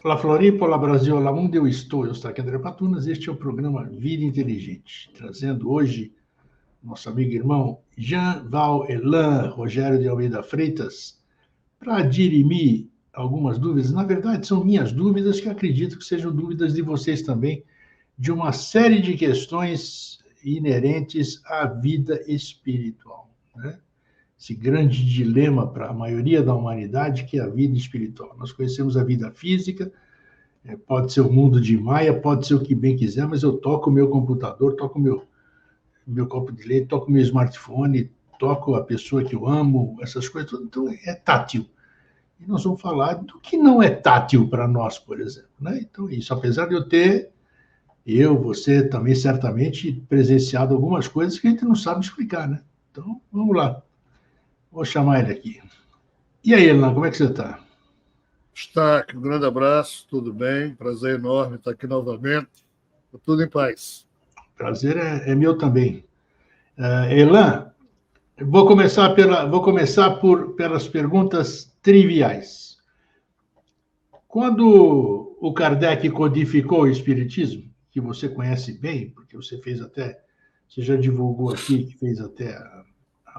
Olá, Floripa, olá, Brasil, olá, mundo, eu estou aqui, André Patunas, este é o programa Vida Inteligente, trazendo hoje nosso amigo e irmão Jean Val Elan, Rogério de Almeida Freitas, para dirimir algumas dúvidas. Na verdade, são minhas dúvidas, que acredito que sejam dúvidas de vocês também, de uma série de questões inerentes à vida espiritual, né? Esse grande dilema para a maioria da humanidade, que é a vida espiritual. Nós conhecemos a vida física, pode ser o mundo de Maia, pode ser o que bem quiser, mas eu toco o meu computador, toco o meu copo de leite, toco o meu smartphone, toco a pessoa que eu amo, essas coisas, tudo, então é tátil. E nós vamos falar do que não é tátil para nós, por exemplo, né? Então, isso, apesar de você também certamente presenciado algumas coisas que a gente não sabe explicar, né? Então, vamos lá. Vou chamar ele aqui. E aí, Elan, como é que você está? Stark, um grande abraço, tudo bem? Prazer enorme estar aqui novamente. Tudo em paz. Prazer é meu também. Elan, vou começar pelas perguntas triviais. Quando o Kardec codificou o Espiritismo, que você conhece bem, porque você já divulgou aqui, que fez até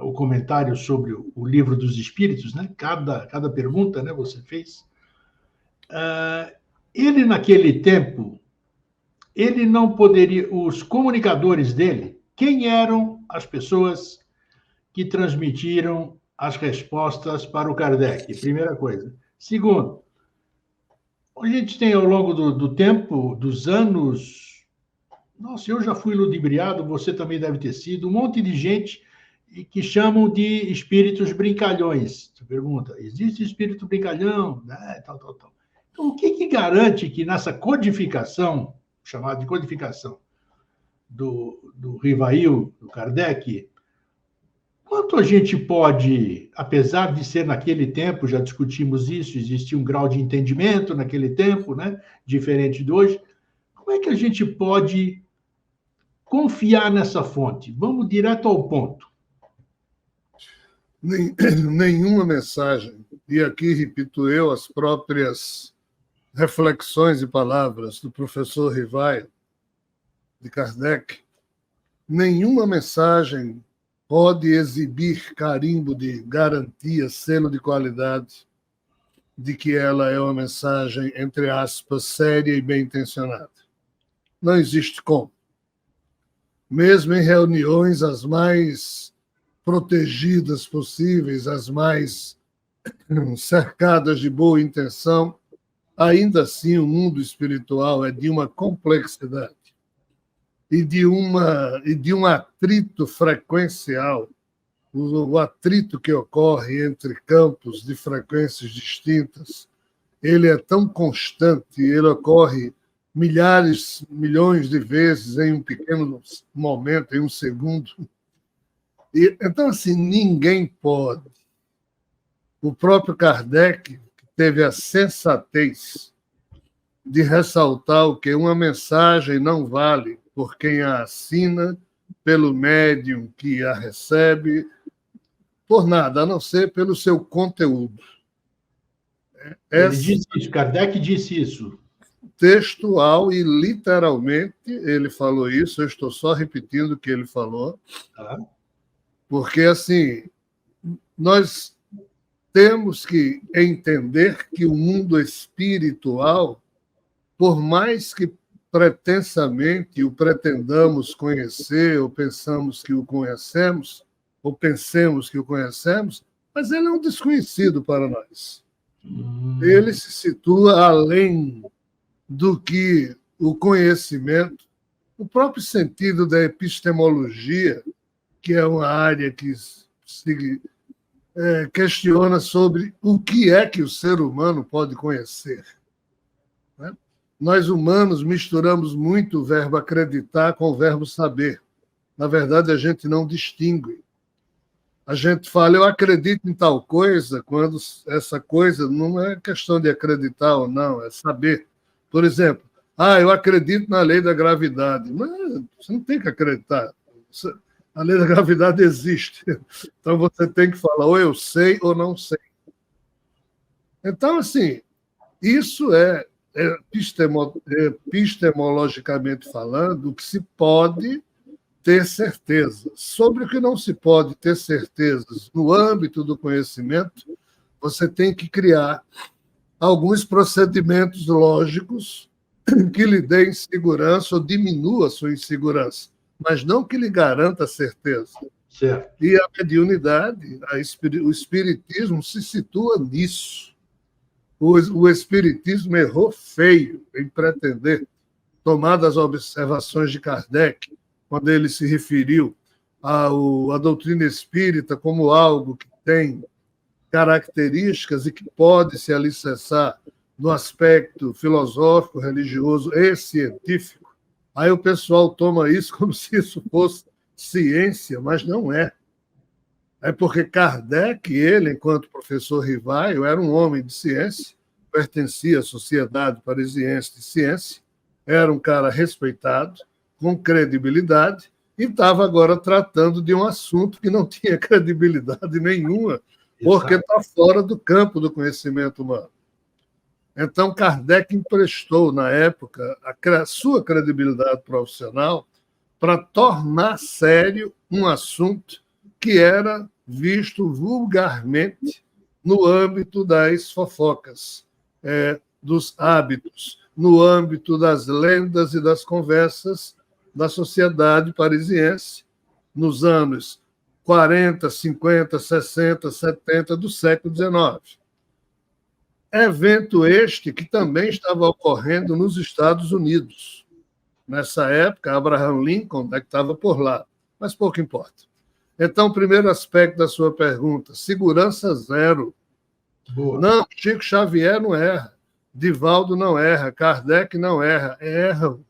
o comentário sobre o Livro dos Espíritos, né? Cada pergunta, né, você fez. Ele, naquele tempo, ele não poderia... Os comunicadores dele, quem eram as pessoas que transmitiram as respostas para o Kardec? Primeira coisa. Segundo, a gente tem, ao longo do tempo, dos anos... Nossa, eu já fui ludibriado, você também deve ter sido, um monte de gente que chamam de espíritos brincalhões. Você pergunta, existe espírito brincalhão? Tal. Então, o que garante que nessa codificação, chamada de codificação do Rivail, do Kardec, quanto a gente pode, apesar de ser naquele tempo, já discutimos isso, existia um grau de entendimento naquele tempo, né, diferente de hoje, como é que a gente pode confiar nessa fonte? Vamos direto ao ponto. Nenhuma mensagem, e aqui repito eu as próprias reflexões e palavras do professor Rivail, de Kardec, nenhuma mensagem pode exibir carimbo de garantia, selo de qualidade, de que ela é uma mensagem, entre aspas, séria e bem intencionada. Não existe como. Mesmo em reuniões as mais protegidas possíveis, as mais cercadas de boa intenção, ainda assim o mundo espiritual é de uma complexidade e de um atrito frequencial, o atrito que ocorre entre campos de frequências distintas, ele é tão constante, ele ocorre milhões de vezes em um pequeno momento, em um segundo. Então, assim, ninguém pode. O próprio Kardec teve a sensatez de ressaltar o que uma mensagem não vale por quem a assina, pelo médium que a recebe, por nada, a não ser pelo seu conteúdo. Ele disse isso, Kardec disse isso. Textual e literalmente ele falou isso, eu estou só repetindo o que ele falou, porque, assim, nós temos que entender que o mundo espiritual, por mais que pretensamente o pretendamos conhecer, ou pensamos que o conhecemos, ou pensemos que o conhecemos, mas ele é um desconhecido para nós. Ele se situa além do que o conhecimento, o próprio sentido da epistemologia, que é uma área que se questiona sobre o que é que o ser humano pode conhecer. Né? Nós, humanos, misturamos muito o verbo acreditar com o verbo saber. Na verdade, a gente não distingue. A gente fala, eu acredito em tal coisa, quando essa coisa não é questão de acreditar ou não, é saber. Por exemplo, eu acredito na lei da gravidade. Mas você não tem que acreditar. A lei da gravidade existe. Então, você tem que falar, ou eu sei ou não sei. Então, assim, isso é epistemologicamente falando, o que se pode ter certeza. Sobre o que não se pode ter certezas no âmbito do conhecimento, você tem que criar alguns procedimentos lógicos que lhe deem segurança ou diminua a sua insegurança, mas não que lhe garanta certeza. Certo. E a mediunidade, o espiritismo se situa nisso. O espiritismo errou feio em pretender, tomadas as observações de Kardec, quando ele se referiu à doutrina espírita como algo que tem características e que pode se alicerçar no aspecto filosófico, religioso e científico. Aí o pessoal toma isso como se isso fosse ciência, mas não é. É porque Kardec, ele, enquanto professor Rivaio, era um homem de ciência, pertencia à Sociedade Parisiense de Ciência, era um cara respeitado, com credibilidade, e estava agora tratando de um assunto que não tinha credibilidade nenhuma, porque está fora do campo do conhecimento humano. Então, Kardec emprestou, na época, a sua credibilidade profissional para tornar sério um assunto que era visto vulgarmente no âmbito das fofocas, dos hábitos, no âmbito das lendas e das conversas da sociedade parisiense, nos anos 40, 50, 60, 70 do século XIX. Evento este que também estava ocorrendo nos Estados Unidos. Nessa época, Abraham Lincoln estava por lá, mas pouco importa. Então, o primeiro aspecto da sua pergunta, segurança zero. Boa. Não, Chico Xavier não erra, Divaldo não erra, Kardec não erra, erram.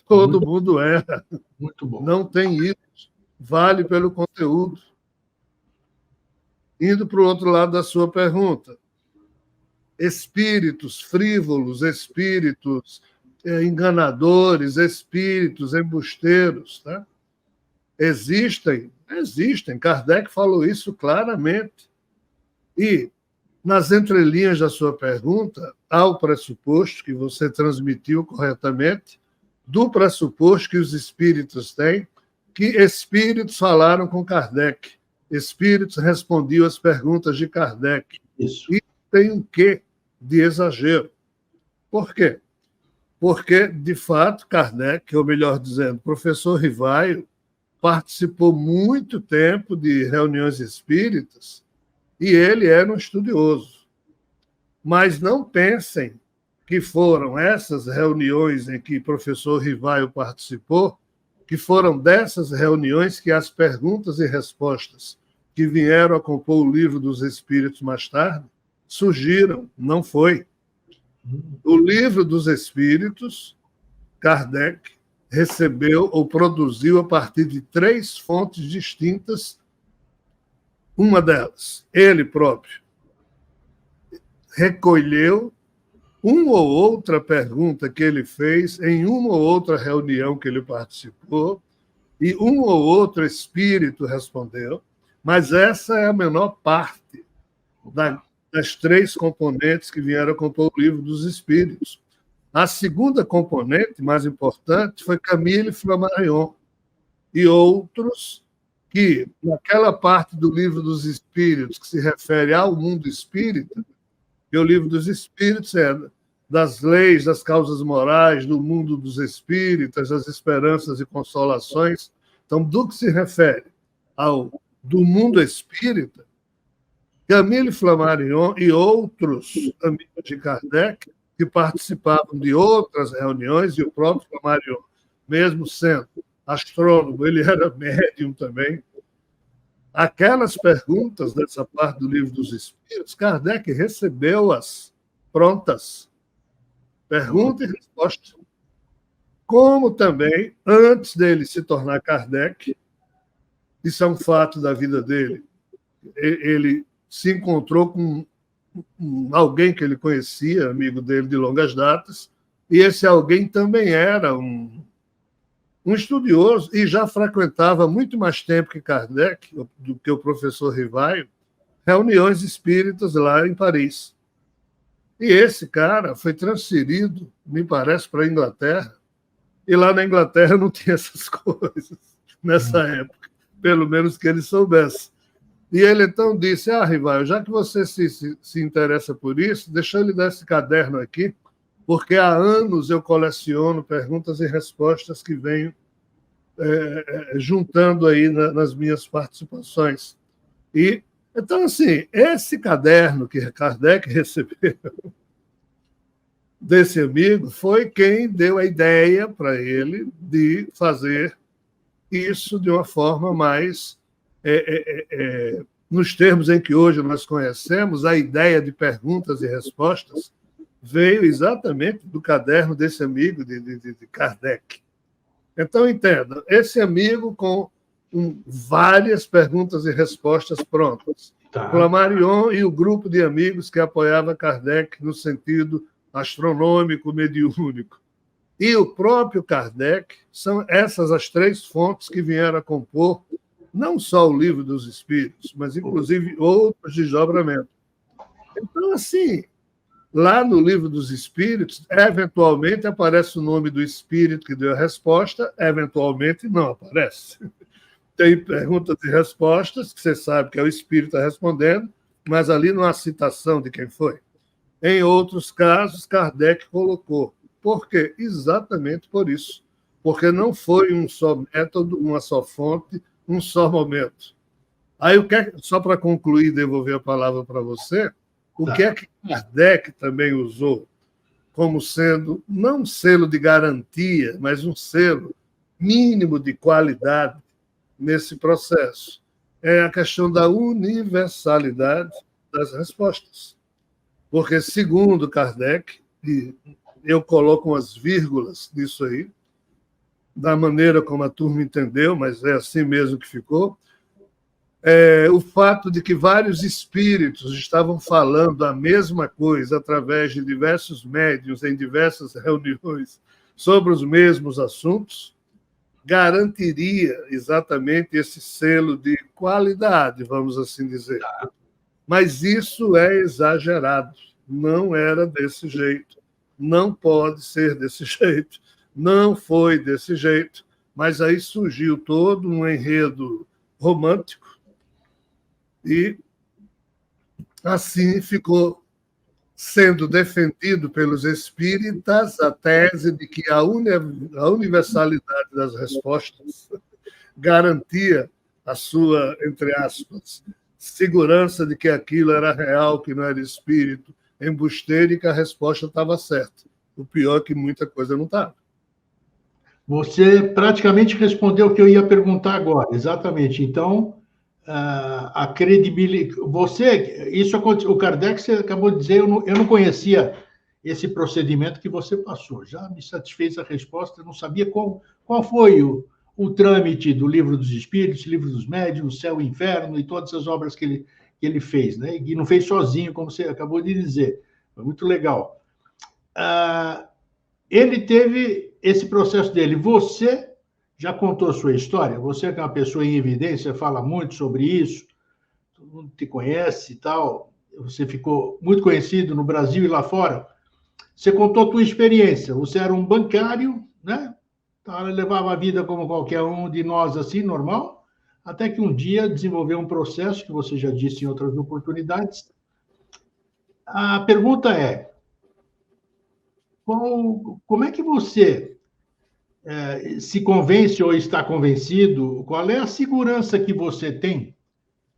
Todo mundo erra. Muito bom. Não tem isso. Vale pelo conteúdo. Indo para o outro lado da sua pergunta. Espíritos frívolos, espíritos enganadores, espíritos embusteiros, tá? Existem. Kardec falou isso claramente. E, nas entrelinhas da sua pergunta, há o pressuposto que você transmitiu corretamente, do pressuposto que os espíritos têm, que espíritos falaram com Kardec, espíritos respondiam às perguntas de Kardec. Isso. E tem um quê de exagero. Por quê? Porque, de fato, Kardec, ou melhor dizendo, professor Rivaio, participou muito tempo de reuniões espíritas e ele era um estudioso. Mas não pensem que foram essas reuniões em que o professor Rivaio participou, que foram dessas reuniões que as perguntas e respostas que vieram a compor o Livro dos Espíritos mais tarde surgiram. Não foi. O Livro dos Espíritos, Kardec recebeu ou produziu a partir de 3 fontes distintas. Uma delas, ele próprio recolheu uma ou outra pergunta que ele fez em uma ou outra reunião que ele participou, e um ou outro espírito respondeu, mas essa é a menor parte das 3 componentes que vieram a compor o Livro dos Espíritos. A segunda componente, mais importante, foi Camille Flammarion e outros que, naquela parte do Livro dos Espíritos que se refere ao mundo espírita, que o Livro dos Espíritos é das leis, das causas morais, do mundo dos espíritas, das esperanças e consolações. Então, do que se refere do mundo espírita, Camille Flammarion e outros amigos de Kardec que participavam de outras reuniões, e o próprio Flammarion, mesmo sendo astrônomo, ele era médium também. Aquelas perguntas dessa parte do Livro dos Espíritos, Kardec recebeu-as prontas. Pergunta e resposta. Como também, antes dele se tornar Kardec, isso é um fato da vida dele, ele se encontrou com alguém que ele conhecia, amigo dele de longas datas, e esse alguém também era um estudioso e já frequentava muito mais tempo que Kardec, do que o professor Rivaio, reuniões espíritas lá em Paris. E esse cara foi transferido, me parece, para a Inglaterra, e lá na Inglaterra não tinha essas coisas nessa época, pelo menos que ele soubesse. E ele então disse, Rivaio, já que você se interessa por isso, deixa eu lhe dar esse caderno aqui, porque há anos eu coleciono perguntas e respostas que venho juntando aí nas minhas participações. E, então, assim, esse caderno que Kardec recebeu desse amigo foi quem deu a ideia para ele de fazer isso de uma forma mais... nos termos em que hoje nós conhecemos, a ideia de perguntas e respostas veio exatamente do caderno desse amigo de Kardec. Então, entenda, esse amigo com várias perguntas e respostas prontas. Tá. Flammarion e o grupo de amigos que apoiava Kardec no sentido astronômico, mediúnico. E o próprio Kardec, são essas as três fontes que vieram a compor não só o Livro dos Espíritos, mas, inclusive, outros desdobramentos. Então, assim, lá no Livro dos Espíritos, eventualmente aparece o nome do espírito que deu a resposta, eventualmente não aparece. Tem perguntas e respostas, que você sabe que é o espírito respondendo, mas ali não há citação de quem foi. Em outros casos, Kardec colocou. Por quê? Exatamente por isso. Porque não foi um só método, uma só fonte, um só momento. Aí, só para concluir e devolver a palavra para você, o que é que Kardec também usou como sendo, não um selo de garantia, mas um selo mínimo de qualidade nesse processo? É a questão da universalidade das respostas. Porque, segundo Kardec, e eu coloco umas vírgulas nisso aí, da maneira como a turma entendeu, mas é assim mesmo que ficou, o fato de que vários espíritos estavam falando a mesma coisa através de diversos médiuns em diversas reuniões sobre os mesmos assuntos, garantiria exatamente esse selo de qualidade, vamos assim dizer. Mas isso é exagerado, não era desse jeito, não pode ser desse jeito, não foi desse jeito, mas aí surgiu todo um enredo romântico e assim ficou sendo defendido pelos espíritas a tese de que a universalidade das respostas garantia a sua, entre aspas, segurança de que aquilo era real, que não era espírito, embusteiro e que a resposta estava certa. O pior é que muita coisa não estava. Você praticamente respondeu o que eu ia perguntar agora, exatamente. Então, a credibilidade... Isso aconteceu, o Kardec, você acabou de dizer, eu não conhecia esse procedimento que você passou. Já me satisfez a resposta, eu não sabia qual foi o trâmite do Livro dos Espíritos, Livro dos Médiuns, o Céu e o Inferno e todas as obras que ele fez, né? E não fez sozinho, como você acabou de dizer. Foi muito legal. Ele teve esse processo dele. Você já contou sua história? Você que é uma pessoa em evidência, fala muito sobre isso, todo mundo te conhece e tal, você ficou muito conhecido no Brasil e lá fora. Você contou a tua experiência. Você era um bancário, né? Levava a vida como qualquer um de nós, assim, normal, até que um dia desenvolveu um processo, que você já disse em outras oportunidades. A pergunta é, como é que você se convence ou está convencido? Qual é a segurança que você tem?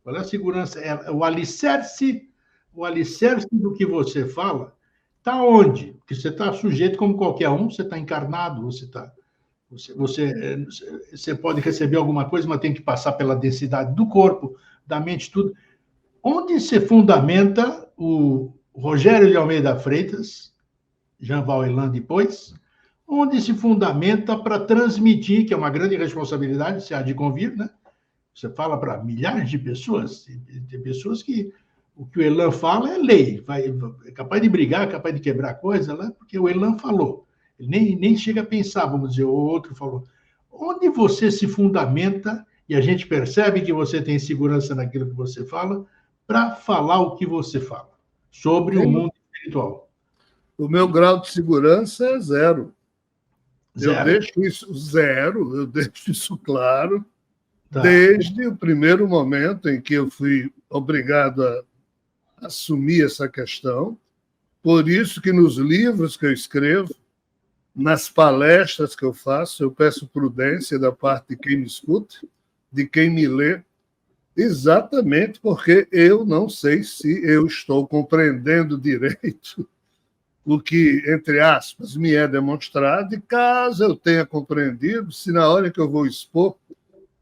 Qual é a segurança? O alicerce do que você fala está onde? Porque você está sujeito como qualquer um, você está encarnado, você pode receber alguma coisa, mas tem que passar pela densidade do corpo, da mente, tudo. Onde se fundamenta o Rogério de Almeida Freitas, Jean Valjean depois, onde se fundamenta para transmitir, que é uma grande responsabilidade, se há de convir, né? Você fala para milhares de pessoas, tem pessoas que o que o Elan fala é lei, é capaz de brigar, é capaz de quebrar coisa, né? Porque o Elan falou. Ele nem chega a pensar, vamos dizer, o outro falou. Onde você se fundamenta, e a gente percebe que você tem segurança naquilo que você fala, para falar o que você fala sobre o mundo espiritual? O meu grau de segurança é zero. Zero. Eu deixo isso zero, eu deixo isso claro, Tá. desde o primeiro momento em que eu fui obrigado a assumir essa questão. Por isso que nos livros que eu escrevo, nas palestras que eu faço, eu peço prudência da parte de quem me escuta, de quem me lê, exatamente porque eu não sei se eu estou compreendendo direito o que, entre aspas, me é demonstrado, e caso eu tenha compreendido, se na hora que eu vou expor,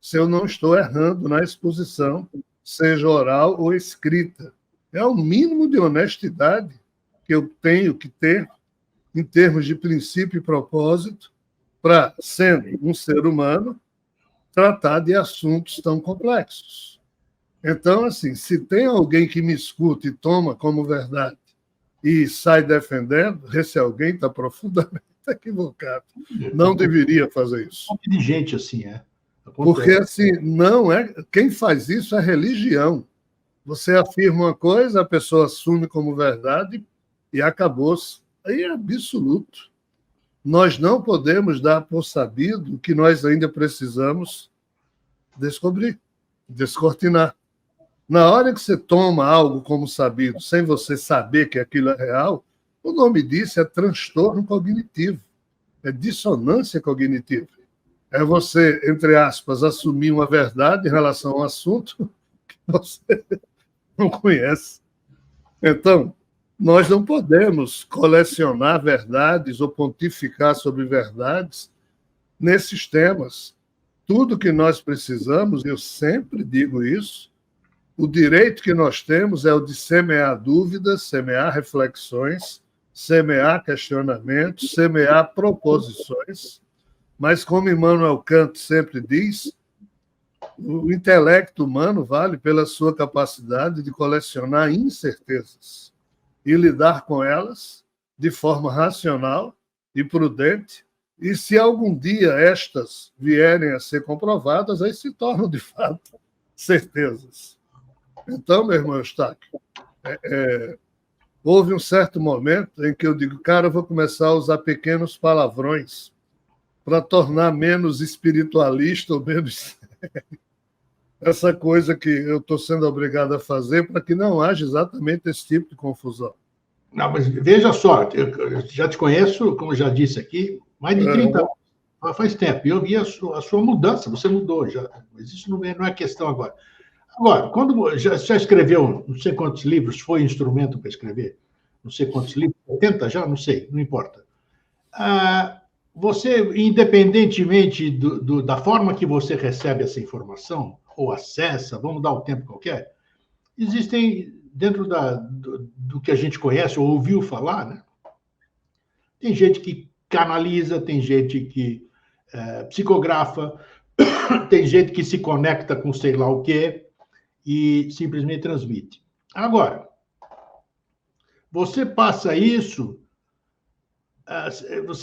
se eu não estou errando na exposição, seja oral ou escrita. É o mínimo de honestidade que eu tenho que ter em termos de princípio e propósito para, sendo um ser humano, tratar de assuntos tão complexos. Então, assim, se tem alguém que me escuta e toma como verdade e sai defendendo, esse alguém está profundamente equivocado. Não deveria fazer isso. Um monte de gente assim, Porque, assim, não é... Quem faz isso é religião. Você afirma uma coisa, a pessoa assume como verdade e acabou-se. Aí é absoluto. Nós não podemos dar por sabido que nós ainda precisamos descobrir, descortinar. Na hora que você toma algo como sabido, sem você saber que aquilo é real, o nome disso é transtorno cognitivo, é dissonância cognitiva. É você, entre aspas, assumir uma verdade em relação a um assunto que você não conhece. Então, nós não podemos colecionar verdades ou pontificar sobre verdades nesses temas. Tudo que nós precisamos, eu sempre digo isso, o direito que nós temos é o de semear dúvidas, semear reflexões, semear questionamentos, semear proposições, mas como Immanuel Kant sempre diz, o intelecto humano vale pela sua capacidade de colecionar incertezas e lidar com elas de forma racional e prudente, e se algum dia estas vierem a ser comprovadas, aí se tornam, de fato, certezas. Então, meu irmão Eustáquio, houve um certo momento em que eu digo, cara, eu vou começar a usar pequenos palavrões para tornar menos espiritualista ou menos essa coisa que eu estou sendo obrigado a fazer para que não haja exatamente esse tipo de confusão. Não, mas veja só, eu já te conheço, como já disse aqui, mais de 30 anos. Faz tempo. E eu vi a sua mudança, você mudou já. Mas isso não é questão agora. Agora, quando já escreveu não sei quantos livros, foi instrumento para escrever? Não sei quantos livros, 80 já? Não sei, não importa. Você, independentemente da forma que você recebe essa informação, ou acessa, vamos dar um tempo qualquer, existem, dentro do que a gente conhece ou ouviu falar, né? Tem gente que canaliza, tem gente que psicografa, tem gente que se conecta com sei lá o quê e simplesmente transmite. Agora, você passa isso...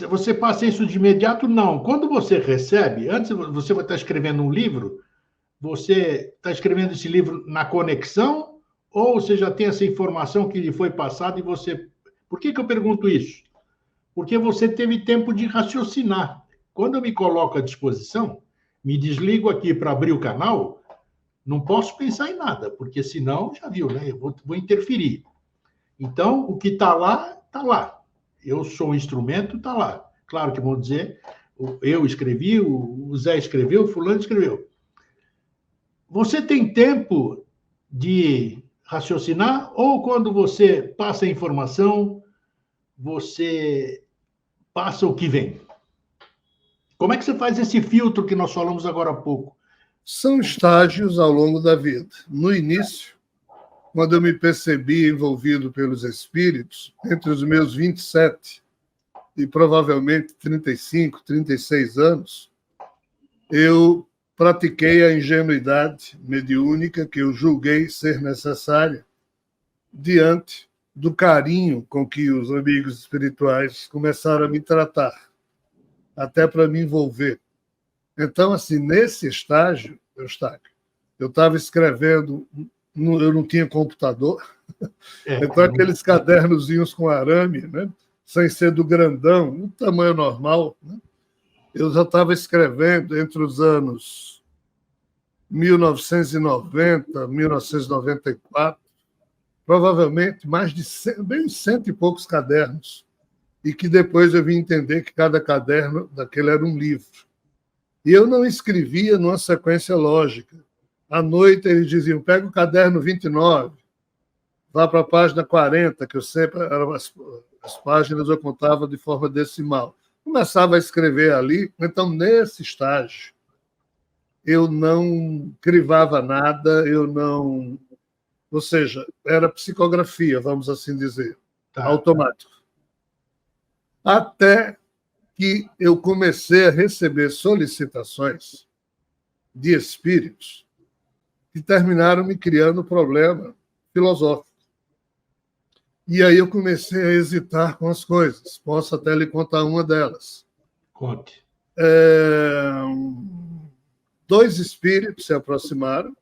Você passa isso de imediato? Não. Quando você recebe, antes você vai estar escrevendo um livro, você está escrevendo esse livro na conexão ou você já tem essa informação que lhe foi passada e você... Por que eu pergunto isso? Porque você teve tempo de raciocinar. Quando eu me coloco à disposição, me desligo aqui para abrir o canal, não posso pensar em nada, porque senão, já viu, né? Eu vou interferir. Então, o que está lá, está lá. Eu sou um instrumento, está lá. Claro que vão dizer, eu escrevi, o Zé escreveu, o fulano escreveu. Você tem tempo de raciocinar ou quando você passa a informação, você passa o que vem? Como é que você faz esse filtro que nós falamos agora há pouco? São estágios ao longo da vida. No início, quando eu me percebi envolvido pelos espíritos, entre os meus 27 e provavelmente 35, 36 anos, eu pratiquei a ingenuidade mediúnica que eu julguei ser necessária diante do carinho com que os amigos espirituais começaram a me tratar, até para me envolver. Então, assim, nesse estágio, eu estava escrevendo, eu não tinha computador, então aqueles cadernozinhos com arame, né? sem ser do grandão, um tamanho normal, né? Eu já estava escrevendo entre os anos 1990, 1994, provavelmente mais de bem 100 e poucos cadernos, e que depois eu vim entender que cada caderno daquele era um livro. E eu não escrevia numa sequência lógica. À noite eles diziam, pega o caderno 29, vá para a página 40, que eu sempre, as páginas eu contava de forma decimal. Começava a escrever ali, então nesse estágio eu não crivava nada, eu não... Ou seja, era psicografia, vamos assim dizer, automático. Até que eu comecei a receber solicitações de espíritos que terminaram me criando problema filosófico. E aí eu comecei a hesitar com as coisas. Posso até lhe contar uma delas. Conte. 2 espíritos se aproximaram.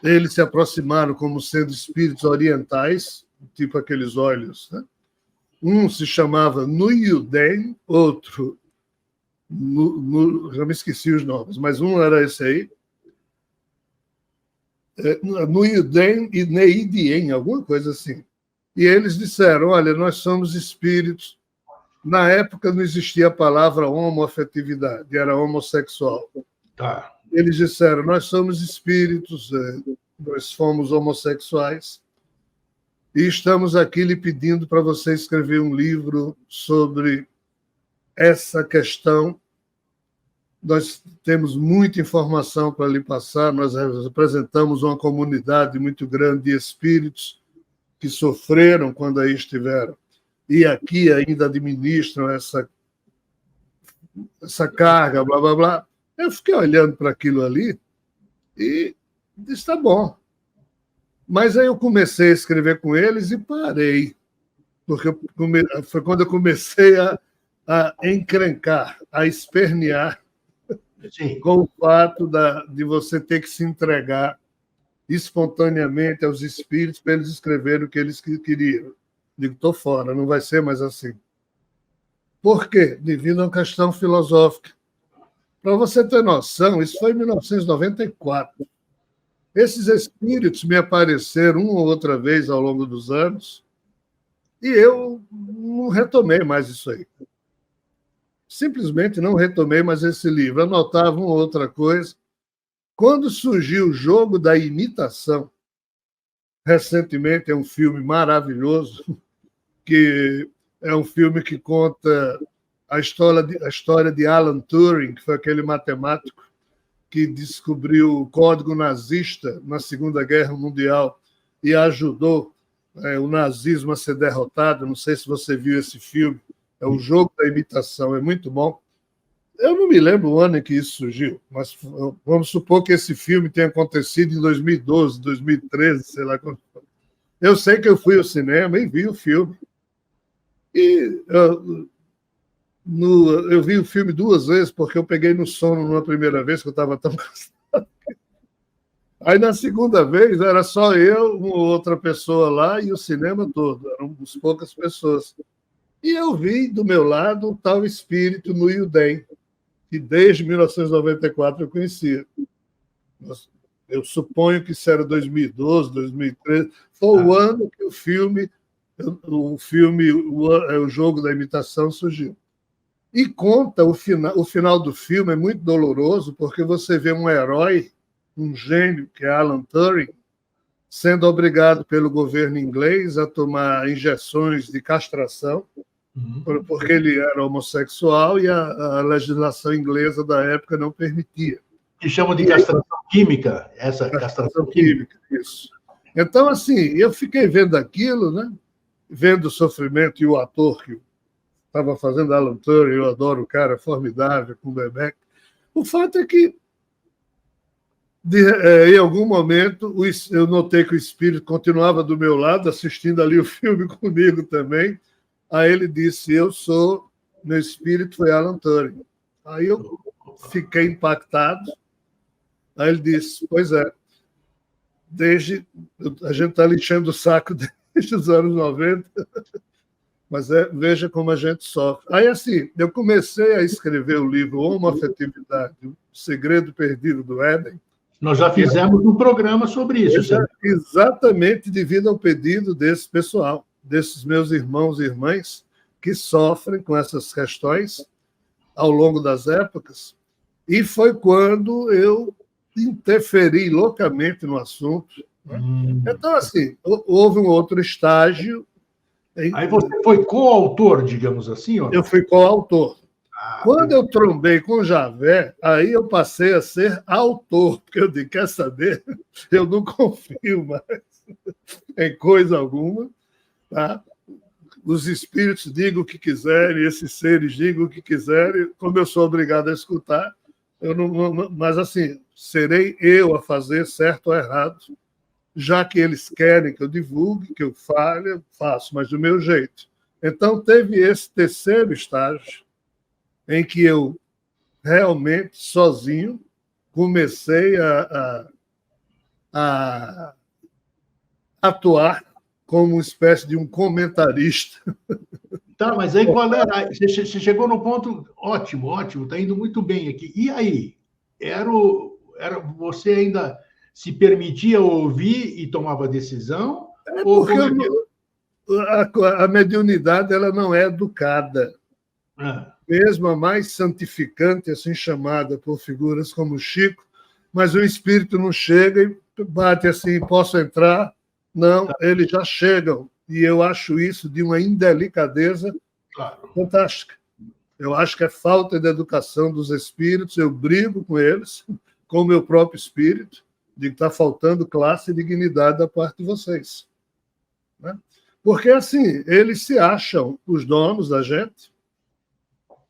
Eles se aproximaram como sendo espíritos orientais, tipo aqueles olhos, né? Um se chamava Nuyuden, outro... já me esqueci os nomes, mas um era esse aí. Nuyuden e Neidien, alguma coisa assim. E eles disseram, olha, nós somos espíritos. Na época não existia a palavra homoafetividade, era homossexual. Tá. Eles disseram, nós somos espíritos, nós fomos homossexuais, e estamos aqui lhe pedindo para você escrever um livro sobre essa questão. Nós temos muita informação para lhe passar, nós representamos uma comunidade muito grande de espíritos que sofreram quando aí estiveram, e aqui ainda administram essa carga, blá, blá, blá. Eu fiquei olhando para aquilo ali e disse, tá bom. Mas aí eu comecei a escrever com eles e parei, porque foi quando eu comecei a encrencar, a espernear. Sim. Com o fato de você ter que se entregar espontaneamente aos espíritos para eles escreverem o que eles queriam. Digo, estou fora, não vai ser mais assim. Por quê? Devido a uma questão filosófica. Para você ter noção, isso foi em 1994. Esses espíritos me apareceram uma ou outra vez ao longo dos anos e eu não retomei mais isso aí. Simplesmente não retomei mais esse livro. Anotava uma ou outra coisa. Quando surgiu o Jogo da Imitação, recentemente é um filme maravilhoso, que é um filme que conta a história de Alan Turing, que foi aquele matemático que descobriu o código nazista na Segunda Guerra Mundial e ajudou o nazismo a ser derrotado. Não sei se você viu esse filme. É o Jogo da Imitação, é muito bom. Eu não me lembro o ano em que isso surgiu, mas vamos supor que esse filme tenha acontecido em 2012, 2013, sei lá quando. Eu sei que eu fui ao cinema e vi o filme. E eu vi o filme 2 vezes, porque eu peguei no sono numa primeira vez, que eu estava tão cansado. Aí, na segunda vez, era só eu, uma outra pessoa lá e o cinema todo. Eram poucas pessoas. E eu vi do meu lado um tal espírito Nuyuden, que desde 1994 eu conhecia. Eu suponho que isso era 2012, 2013. Foi o ano que o Jogo da Imitação surgiu. E conta o final do filme, é muito doloroso, porque você vê um herói, um gênio, que é Alan Turing, sendo obrigado pelo governo inglês a tomar injeções de castração, porque ele era homossexual e a legislação inglesa da época não permitia. Que chamam de castração química, essa castração química. Isso. Então, assim, eu fiquei vendo aquilo, né? Vendo o sofrimento, e o ator que estava fazendo Alan Turing, eu adoro o cara, é formidável, com o Bebeck. O fato é que, em algum momento, eu notei que o espírito continuava do meu lado, assistindo ali o filme comigo também. Aí ele disse, meu espírito foi Alan Turing. Aí eu fiquei impactado. Aí ele disse, pois é, a gente está lhe enchendo o saco dele desde os anos 90. Mas veja como a gente sofre. Aí, assim, eu comecei a escrever o livro Homoafetividade, o Segredo Perdido do Éden. Nós já fizemos um programa sobre isso. Exatamente devido ao pedido desse pessoal, desses meus irmãos e irmãs que sofrem com essas questões ao longo das épocas. E foi quando eu interferi loucamente no assunto. Então, assim, houve um outro estágio. Aí você foi coautor, digamos assim? Ou não? Eu fui coautor. Quando eu trombei com Javé, aí eu passei a ser autor, porque eu disse, quer saber? Eu não confio mais em coisa alguma. Tá? Os espíritos digam o que quiserem, esses seres digam o que quiserem, como eu sou obrigado a escutar, eu não, mas assim, serei eu a fazer certo ou errado, já que eles querem que eu divulgue, que eu fale, eu faço, mas do meu jeito. Então, teve esse terceiro estágio, em que eu realmente, sozinho, comecei a atuar como uma espécie de um comentarista. Tá, mas aí qual era? Você chegou no ponto ótimo, está indo muito bem aqui. E aí? Você ainda se permitia ouvir e tomava decisão? Porque a mediunidade ela não é educada. Mesmo a mais santificante, assim chamada por figuras como Chico, mas o espírito não chega e bate assim, posso entrar? Não, eles já chegam. E eu acho isso de uma indelicadeza fantástica. Eu acho que é falta de educação dos espíritos, eu brigo com eles, com o meu próprio espírito, de que está faltando classe e dignidade da parte de vocês. Né? Porque, assim, eles se acham os donos da gente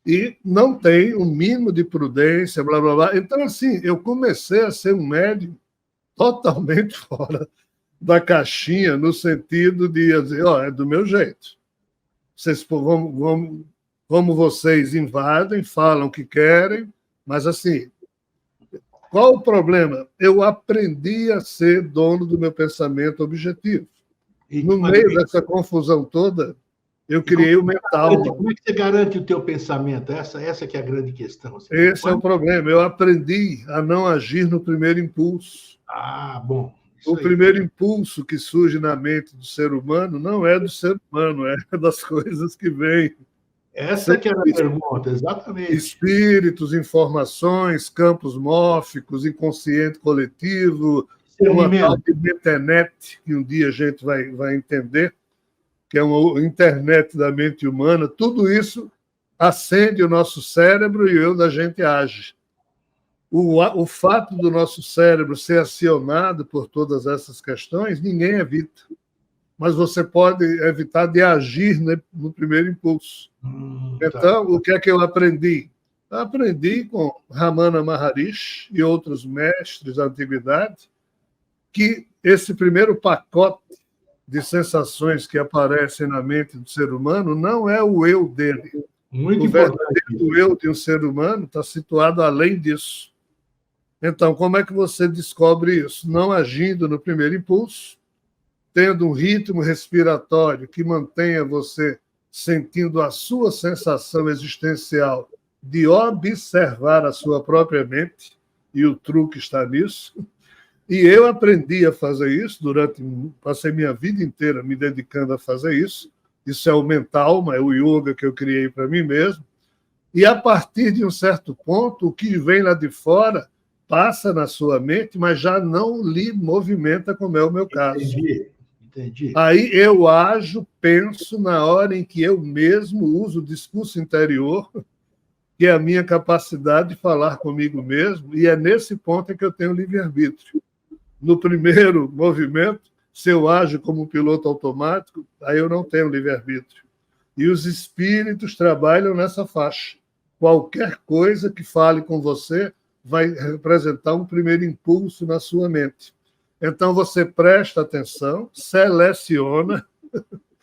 e não têm um mínimo de prudência, blá, blá, blá. Então, assim, eu comecei a ser um médium totalmente fora da caixinha, no sentido de dizer, é do meu jeito. Vocês, como vocês invadem, falam o que querem, mas, assim, qual o problema? Eu aprendi a ser dono do meu pensamento objetivo. No meio dessa confusão toda, eu criei o mental. Como é que você garante o teu pensamento? Essa que é a grande questão. Esse é o problema. Eu aprendi a não agir no primeiro impulso. Bom. O primeiro impulso que surge na mente do ser humano não é do ser humano, é das coisas que vêm. Essa que era a pergunta, exatamente. Espíritos, informações, campos mórficos, inconsciente coletivo, uma tal de internet, que um dia a gente vai entender, que é uma internet da mente humana, tudo isso acende o nosso cérebro e o da gente age. O fato do nosso cérebro ser acionado por todas essas questões, ninguém evita. Mas você pode evitar de agir no primeiro impulso. Então, o que é que eu aprendi? Aprendi com Ramana Maharishi e outros mestres da antiguidade que esse primeiro pacote de sensações que aparecem na mente do ser humano não é o eu dele. Muito o verdadeiro eu de um ser humano está situado além disso. Então, como é que você descobre isso? Não agindo no primeiro impulso, tendo um ritmo respiratório que mantenha você sentindo a sua sensação existencial de observar a sua própria mente, e o truque está nisso. E eu aprendi a fazer isso passei minha vida inteira me dedicando a fazer isso. Isso é o mental, é o yoga que eu criei para mim mesmo. E a partir de um certo ponto, o que vem lá de fora passa na sua mente, mas já não lhe movimenta, como é o meu caso. Entendi. Aí eu ajo, penso na hora em que eu mesmo uso o discurso interior, que é a minha capacidade de falar comigo mesmo, e é nesse ponto em que eu tenho livre-arbítrio. No primeiro movimento, se eu ajo como um piloto automático, aí eu não tenho livre-arbítrio. E os espíritos trabalham nessa faixa. Qualquer coisa que fale com você vai representar um primeiro impulso na sua mente. Então, você presta atenção, seleciona.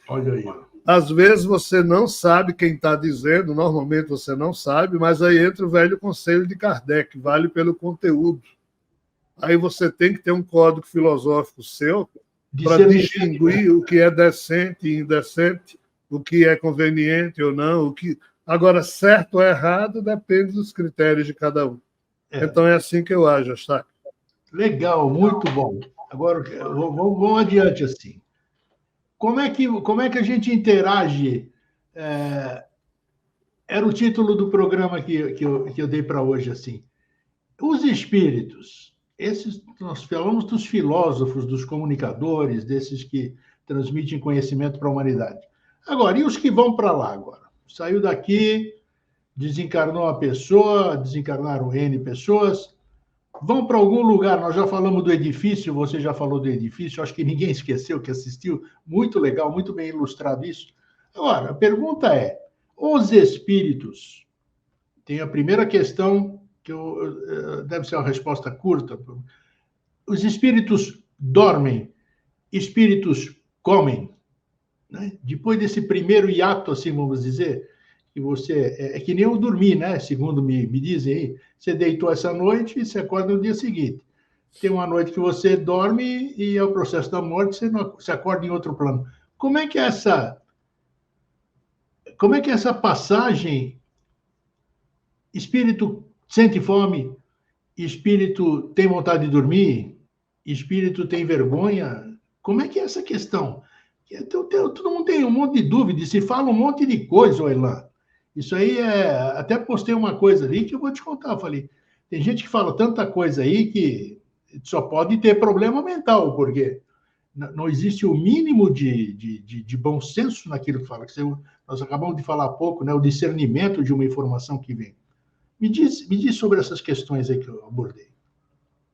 Olha aí. Às vezes, você não sabe quem está dizendo, normalmente você não sabe, mas aí entra o velho conselho de Kardec, vale pelo conteúdo. Aí você tem que ter um código filosófico seu para distinguir o que é decente e indecente, o que é conveniente ou não. Agora, certo ou errado depende dos critérios de cada um. Então, é assim que eu ajo, Eustáquio. Legal, muito bom. Agora, vamos adiante assim. Como é que a gente interage? Era o título do programa que eu dei para hoje, assim. Os espíritos, nós falamos dos filósofos, dos comunicadores, desses que transmitem conhecimento para a humanidade. Agora, e os que vão para lá agora? Saiu daqui, desencarnou a pessoa, desencarnaram N pessoas, vão para algum lugar. Nós já falamos do edifício, você já falou do edifício, acho que ninguém esqueceu que assistiu. Muito legal, muito bem ilustrado isso. Agora, a pergunta é: os espíritos, tem a primeira questão, que deve ser uma resposta curta. Os espíritos dormem, espíritos comem. Né? Depois desse primeiro hiato, assim vamos dizer, que você é que nem eu dormir, né? Segundo me dizem aí, você deitou essa noite e você acorda no dia seguinte. Tem uma noite que você dorme e é o processo da morte, você acorda em outro plano. Como é que é essa passagem? Espírito sente fome, espírito tem vontade de dormir, espírito tem vergonha. Como é que é essa questão? Todo mundo tem um monte de dúvida, se fala um monte de coisa, Oilan. Isso aí até postei uma coisa ali que eu vou te contar. Eu falei, tem gente que fala tanta coisa aí que só pode ter problema mental, porque não existe o mínimo de bom senso naquilo que fala. Nós acabamos de falar há pouco, né? O discernimento de uma informação que vem. Me diz sobre essas questões aí que eu abordei.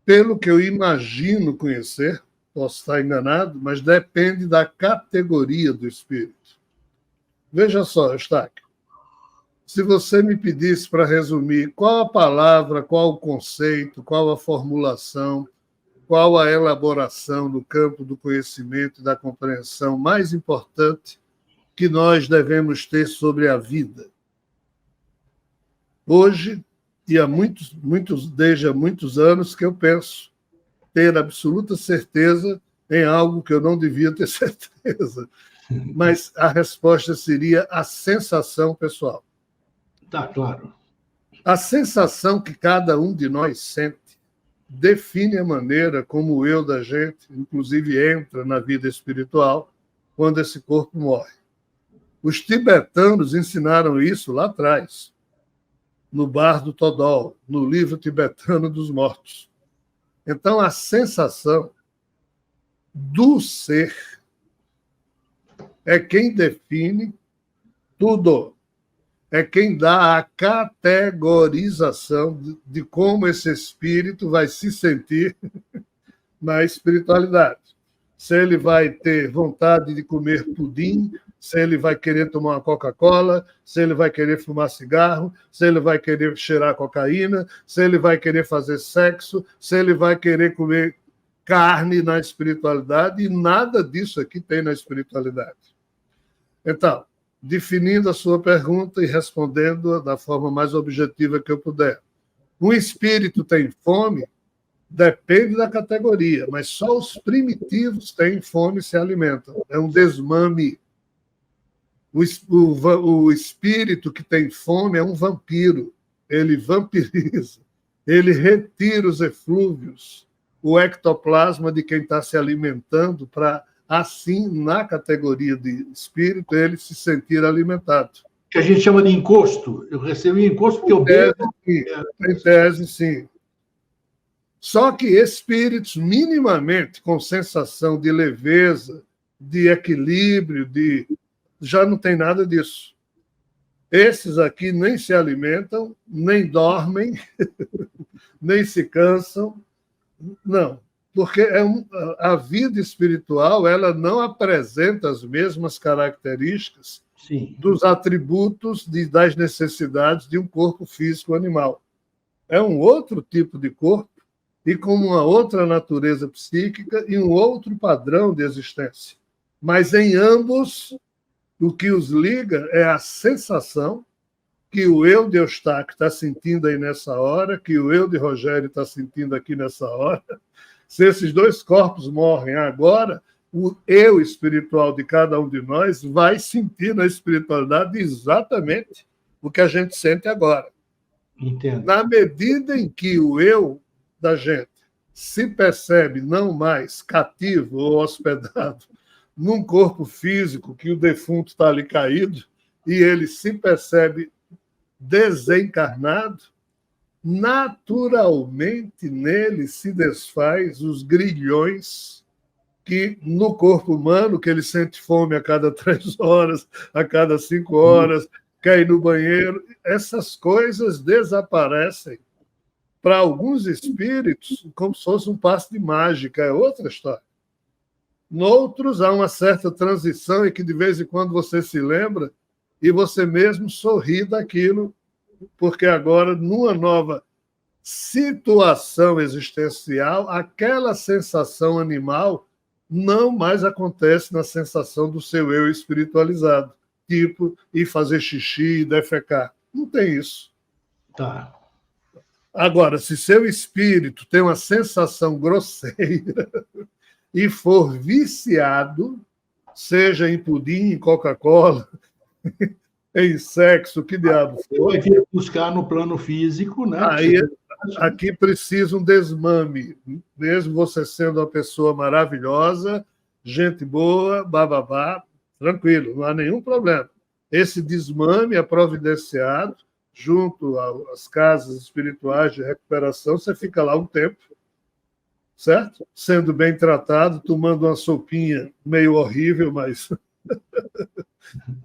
Pelo que eu imagino conhecer, posso estar enganado, mas depende da categoria do espírito. Veja só, Eustáquio, se você me pedisse para resumir qual a palavra, qual o conceito, qual a formulação, qual a elaboração no campo do conhecimento e da compreensão mais importante que nós devemos ter sobre a vida. Hoje, e desde há muitos anos, que eu penso ter absoluta certeza em algo que eu não devia ter certeza. Mas a resposta seria a sensação pessoal. Tá, claro. A sensação que cada um de nós sente define a maneira como o eu da gente, inclusive, entra na vida espiritual quando esse corpo morre. Os tibetanos ensinaram isso lá atrás, no Bar do Todol, no livro tibetano dos mortos. Então, a sensação do ser é quem define tudo. É quem dá a categorização de como esse espírito vai se sentir na espiritualidade. Se ele vai ter vontade de comer pudim, se ele vai querer tomar uma Coca-Cola, se ele vai querer fumar cigarro, se ele vai querer cheirar cocaína, se ele vai querer fazer sexo, se ele vai querer comer carne na espiritualidade, e nada disso aqui tem na espiritualidade. Então, definindo a sua pergunta e respondendo da forma mais objetiva que eu puder. Um espírito tem fome? Depende da categoria, mas só os primitivos têm fome e se alimentam. É um desmame. O espírito que tem fome é um vampiro. Ele vampiriza. Ele retira os eflúvios, o ectoplasma de quem está se alimentando para, assim, na categoria de espírito, ele se sentir alimentado. Que a gente chama de encosto. Eu recebi encosto porque eu bebo. Em tese, sim. Só que espíritos minimamente com sensação de leveza, de equilíbrio, já não tem nada disso. Esses aqui nem se alimentam, nem dormem, nem se cansam. Não, porque a vida espiritual ela não apresenta as mesmas características Sim. dos atributos das necessidades de um corpo físico animal. É um outro tipo de corpo e com uma outra natureza psíquica e um outro padrão de existência. Mas em ambos, o que os liga é a sensação que o eu de Eustáquio está sentindo aí nessa hora, que o eu de Rogério está sentindo aqui nessa hora. Se esses dois corpos morrem agora, o eu espiritual de cada um de nós vai sentir na espiritualidade exatamente o que a gente sente agora. Entendo. Na medida em que o eu da gente se percebe não mais cativo ou hospedado num corpo físico que o defunto está ali caído, e ele se percebe desencarnado, naturalmente nele se desfaz os grilhões que no corpo humano, que ele sente fome a cada 3 horas, a cada 5 horas, quer ir no banheiro, essas coisas desaparecem. Para alguns espíritos, como se fosse um passe de mágica, é outra história. Noutros, há uma certa transição em que, de vez em quando, você se lembra e você mesmo sorri daquilo, porque agora, numa nova situação existencial, aquela sensação animal não mais acontece na sensação do seu eu espiritualizado, tipo ir fazer xixi e defecar. Não tem isso. Tá. Agora, se seu espírito tem uma sensação grosseira e for viciado, seja em pudim, em Coca-Cola, em sexo, que diabo for. Vai vir buscar no plano físico, né? Aí, aqui precisa um desmame. Mesmo você sendo uma pessoa maravilhosa, gente boa, bababá, tranquilo, não há nenhum problema. Esse desmame é providenciado junto às casas espirituais de recuperação, você fica lá um tempo, certo? Sendo bem tratado, tomando uma sopinha meio horrível, mas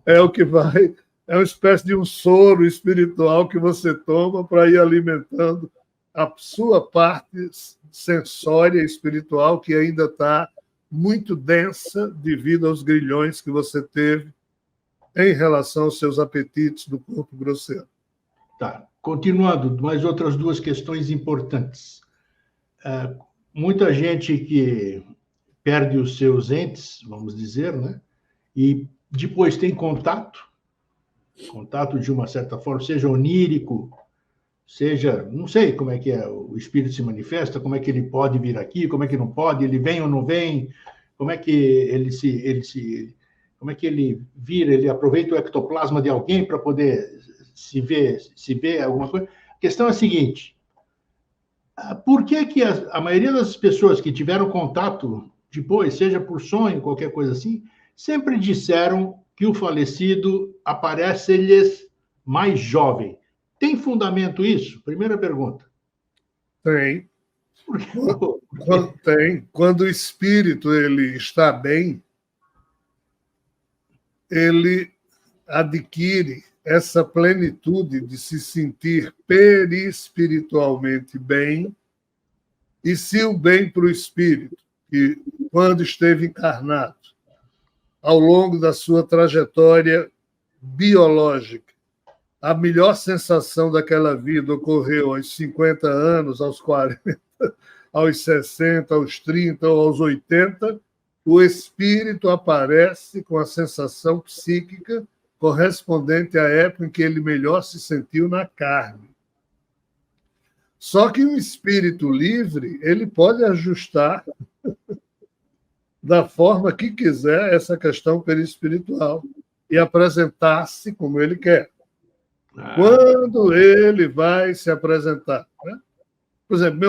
é o que vai. É uma espécie de um soro espiritual que você toma para ir alimentando a sua parte sensória espiritual, que ainda está muito densa devido aos grilhões que você teve em relação aos seus apetites do corpo grosseiro. Tá. Continuando, mais outras 2 questões importantes. Muita gente que perde os seus entes, vamos dizer, né? E depois tem contato de uma certa forma, seja onírico, seja, não sei como é que o espírito se manifesta, como é que ele pode vir aqui, como é que não pode, ele vem ou não vem, como é que como é que ele vira, ele aproveita o ectoplasma de alguém para poder se ver alguma coisa. A questão é a seguinte: por que a maioria das pessoas que tiveram contato depois, seja por sonho, qualquer coisa assim, sempre disseram que o falecido aparece-lhes mais jovem? Tem fundamento isso? Primeira pergunta. Tem. Por quê? Tem. Quando o espírito ele está bem, ele adquire essa plenitude de se sentir perispiritualmente bem, e se o bem para o espírito, que quando esteve encarnado, ao longo da sua trajetória biológica, a melhor sensação daquela vida ocorreu aos 50 anos, aos 40, aos 60, aos 30 ou aos 80, o espírito aparece com a sensação psíquica correspondente à época em que ele melhor se sentiu na carne. Só que um espírito livre, ele pode ajustar da forma que quiser essa questão perispiritual e apresentar-se como ele quer. Quando ele vai se apresentar, né? Por exemplo,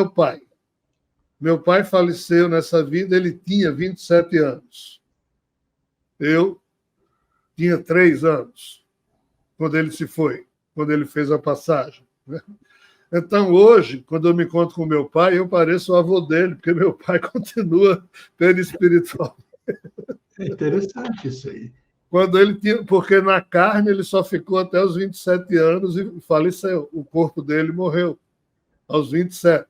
meu pai faleceu nessa vida, ele tinha 27 anos. Eu tinha 3 anos quando ele se foi, quando ele fez a passagem, né? Então, hoje, quando eu me encontro com meu pai, eu pareço o avô dele, porque meu pai continua perispiritual. É interessante isso aí. Quando ele tinha, porque na carne ele só ficou até os 27 anos e faleceu. O corpo dele morreu aos 27.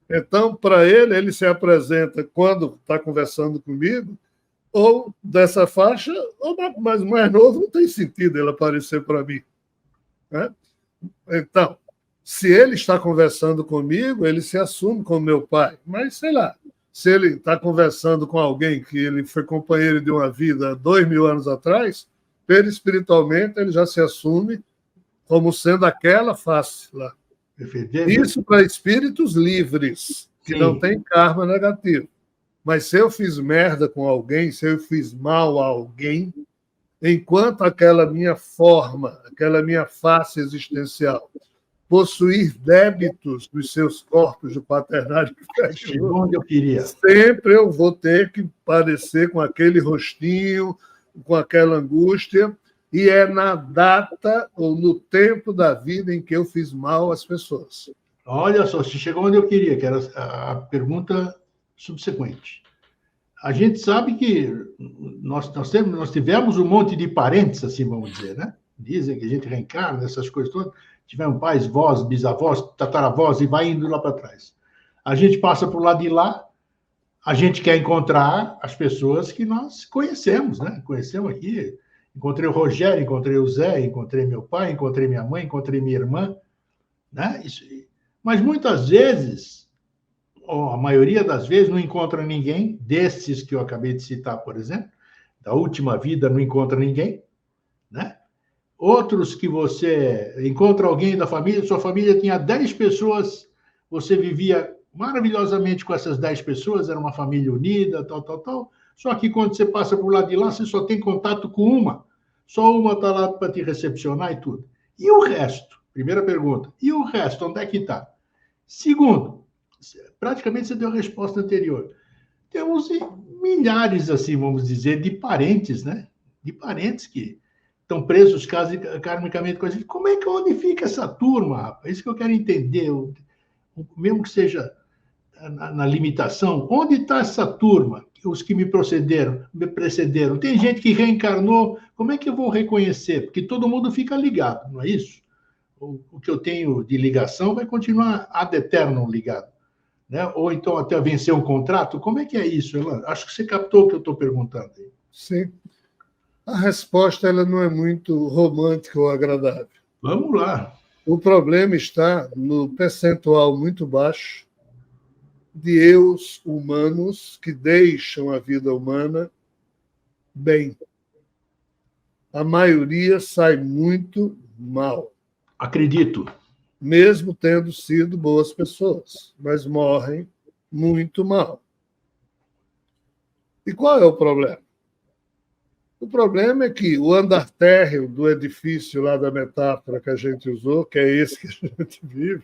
Então, para ele, ele se apresenta quando está conversando comigo, ou dessa faixa, ou mais novo, não tem sentido ele aparecer para mim, né? Então, se ele está conversando comigo, ele se assume como meu pai. Mas, sei lá, se ele está conversando com alguém que ele foi companheiro de uma vida há 2000 anos atrás, espiritualmente ele já se assume como sendo aquela face lá. Isso para espíritos livres, que não têm karma negativo. Mas se eu fiz merda com alguém, se eu fiz mal a alguém, enquanto aquela minha forma, aquela minha face existencial possuir débitos dos seus corpos de paternidade, Chegou onde eu queria. sempre eu vou ter que padecer com aquele rostinho, com aquela angústia, e é na data ou no tempo da vida em que eu fiz mal às pessoas. Olha só, você chegou onde eu queria, que era a pergunta subsequente. A gente sabe que nós tivemos um monte de parentes, assim, vamos dizer, né? Dizem que a gente reencarna, essas coisas todas. Tivemos pais, vós, bisavós, tataravós, e vai indo lá para trás. A gente passa por lá de lá, a gente quer encontrar as pessoas que nós conhecemos, né? Conhecemos aqui. Encontrei o Rogério, encontrei o Zé, encontrei meu pai, encontrei minha mãe, encontrei minha irmã, né? Mas muitas vezes, ou a maioria das vezes, não encontra ninguém, desses que eu acabei de citar, por exemplo, da última vida, não encontra ninguém, né? Outros que você encontra alguém da família, sua família tinha 10 pessoas, você vivia maravilhosamente com essas 10 pessoas, era uma família unida, tal, tal, tal. Só que quando você passa por lá de lá, você só tem contato com uma. Só uma está lá para te recepcionar e tudo. E o resto? Primeira pergunta. E o resto, onde é que está? Segundo, praticamente você deu a resposta anterior. Temos milhares, assim, vamos dizer, de parentes, né? De parentes que estão presos karmicamente com a gente. Como é que onde fica essa turma, rapaz? Isso que eu quero entender. Mesmo que seja na limitação, onde está essa turma? Os que me precederam. Tem gente que reencarnou, como é que eu vou reconhecer? Porque todo mundo fica ligado, não é isso? O que eu tenho de ligação vai continuar ad eternum ligado. Né? Ou então até vencer um contrato. Como é que é isso, Elan? Acho que você captou o que eu estou perguntando. Sim. A resposta ela não é muito romântica ou agradável. Vamos lá. O problema está no percentual muito baixo de eus humanos que deixam a vida humana bem. A maioria sai muito mal. Acredito. Mesmo tendo sido boas pessoas, mas morrem muito mal. E qual é o problema? O problema é que o andar térreo do edifício lá da metáfora que a gente usou, que é esse que a gente vive,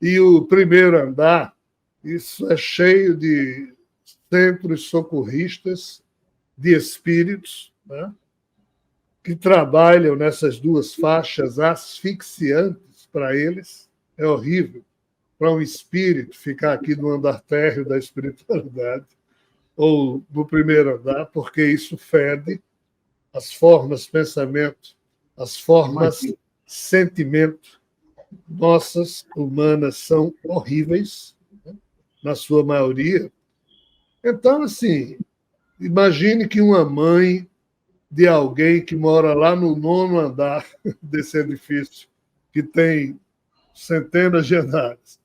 e o primeiro andar, isso é cheio de centros socorristas, de espíritos, né, que trabalham nessas duas faixas asfixiantes para eles. É horrível para um espírito ficar aqui no andar térreo da espiritualidade ou no primeiro andar, porque isso fede as formas pensamento, as formas sentimento nossas, humanas, são horríveis, né, na sua maioria. Então, assim, imagine que uma mãe de alguém que mora lá no 9º andar desse edifício, que tem centenas de andares,